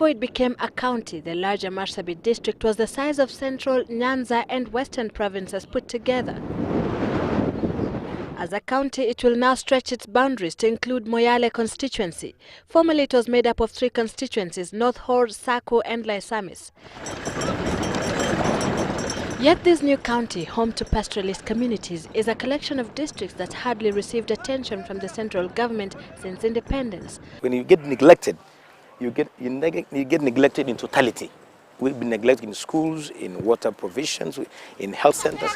before it became a county, the larger Marsabit district was the size of central Nyanza and western provinces put together. As a county, it will now stretch its boundaries to include Moyale constituency. Formerly, it was made up of 3 constituencies: North Hor, Sako and Laisamis. Yet this new county, home to pastoralist communities, is a collection of districts that hardly received attention from the central government since independence. When you get neglected, you get neglected in totality. We've been neglected in schools, in water provisions, in health centers.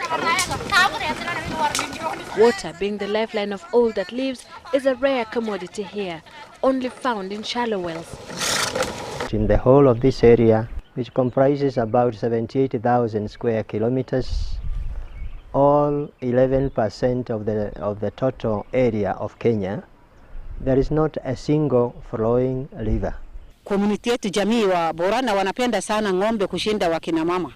Water, being the lifeline of all that lives, is a rare commodity here, only found in shallow wells. In the whole of this area, which comprises about 78,000 square kilometers, all 11% of the total area of Kenya, there is not a single flowing river. Community yetu jamii wa Borana wanapenda sana ng'ombe kushinda wakina mama.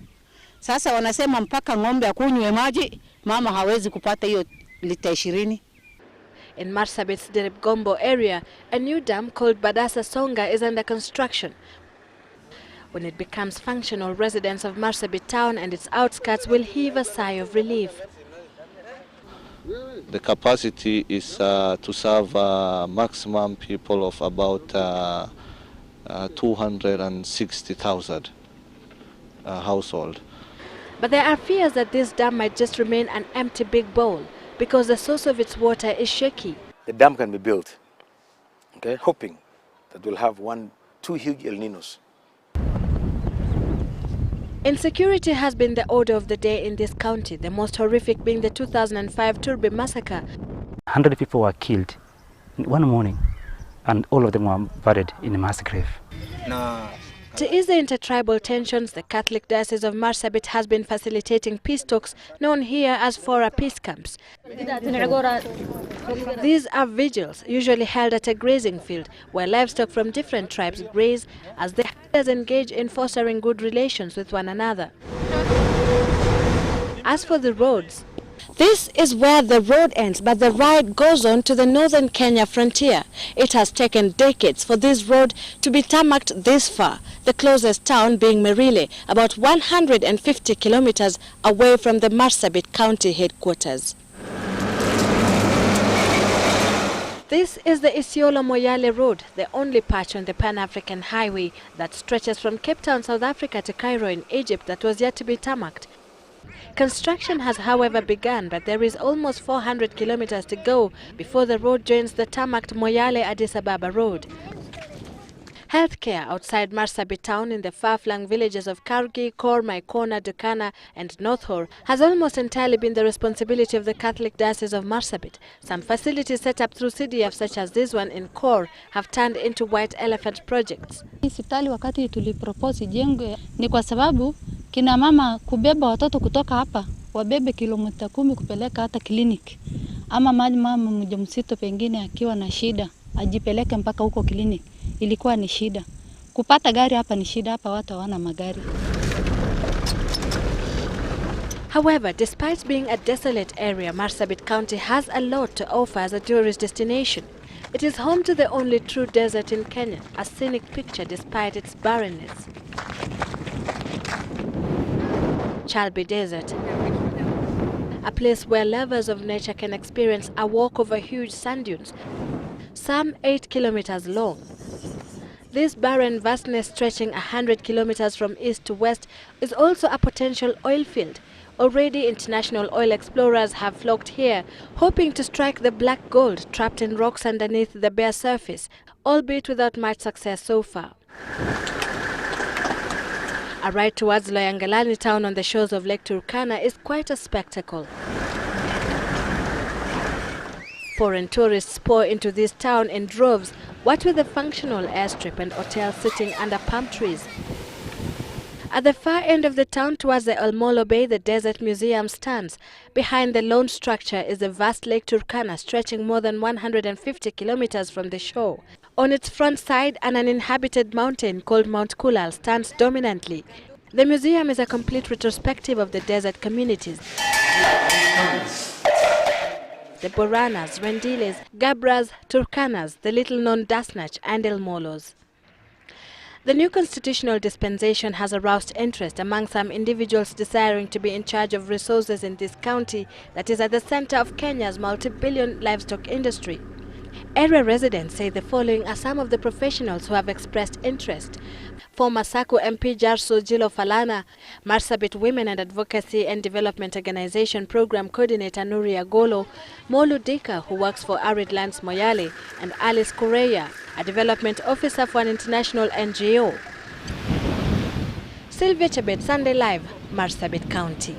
Sasa wanasema mpaka ng'ombe akunywe maji, mama hawezi kupata hiyo lita 20. In Marsabit's Gombo area, a new dam called Badasa Songa is under construction. When it becomes functional, residents of Marsabit town and its outskirts will heave a sigh of relief. The capacity is to serve maximum people of about 260,000 household. But there are fears that this dam might just remain an empty big bowl because the source of its water is shaky. The dam can be built, okay, hoping that we'll have 2 huge El Ninos. Insecurity has been the order of the day in this county, the most horrific being the 2005 Turbine Massacre. 100 people were killed in one morning, and all of them were buried in a mass grave. To ease the intertribal tensions, the Catholic Diocese of Marsabit has been facilitating peace talks known here as Fora peace camps. These are vigils, usually held at a grazing field, where livestock from different tribes graze as the herders engage in fostering good relations with one another. As for the roads, this is where the road ends, but the ride goes on to the northern Kenya frontier. It has taken decades for this road to be tarmacked this far, the closest town being Merile, about 150 kilometers away from the Marsabit County headquarters. This is the Isiolo-Moyale Road, the only patch on the Pan-African Highway that stretches from Cape Town, South Africa to Cairo in Egypt that was yet to be tarmacked. Construction has, however, begun, but there is almost 400 kilometers to go before the road joins the tarmacked Moyale-Addis Ababa Road. Healthcare outside Marsabit town in the far-flung villages of Kargi, Kor, Maikona, Dukana and North Hor has almost entirely been the responsibility of the Catholic Diocese of Marsabit. Some facilities set up through CDF such as this one in Kor have turned into white elephant projects. Hospitali wakati tulipropose jengwe ni kwa sababu kina mama kubeba watoto kutoka hapa wabebe kilomita 10 kupeleka hata kliniki, ama mama mjamzito pengine akiwa na shida ajipeleke mpaka huko kliniki. Ilikuwa ni shida. Kupata gari hapa ni shida, hapa watu hawana magari. However, despite being a desolate area, Marsabit County has a lot to offer as a tourist destination. It is home to the only true desert in Kenya, a scenic picture despite its barrenness. Chalbi Desert, a place where lovers of nature can experience a walk over huge sand dunes, some 8 kilometers long. This barren vastness stretching 100 kilometers from east to west is also a potential oil field. Already international oil explorers have flocked here, hoping to strike the black gold trapped in rocks underneath the bare surface, albeit without much success so far. A ride towards Loyangalani town on the shores of Lake Turkana is quite a spectacle. Foreign tourists pour into this town in droves, what with a functional airstrip and hotels sitting under palm trees. At the far end of the town towards the Olmolo Bay, the Desert Museum stands. Behind the lone structure is the vast Lake Turkana stretching more than 150 kilometers from the shore. On its front side, an uninhabited mountain called Mount Kulal stands dominantly. The museum is a complete retrospective of the desert communities. The Boranas, Rendiles, Gabras, Turkanas, the little-known Dasnach and El Molos. The new constitutional dispensation has aroused interest among some individuals desiring to be in charge of resources in this county that is at the center of Kenya's multi-billion livestock industry. Area residents say the following are some of the professionals who have expressed interest. Former SACU MP Jarso Jilo Falana, Marsabit Women and Advocacy and Development Organization Program Coordinator Nuria Golo, Molu Dika, who works for Arid Lands Moyale, and Alice Correa, a development officer for an international NGO. Sylvia Chebet, Sunday Live, Marsabit County.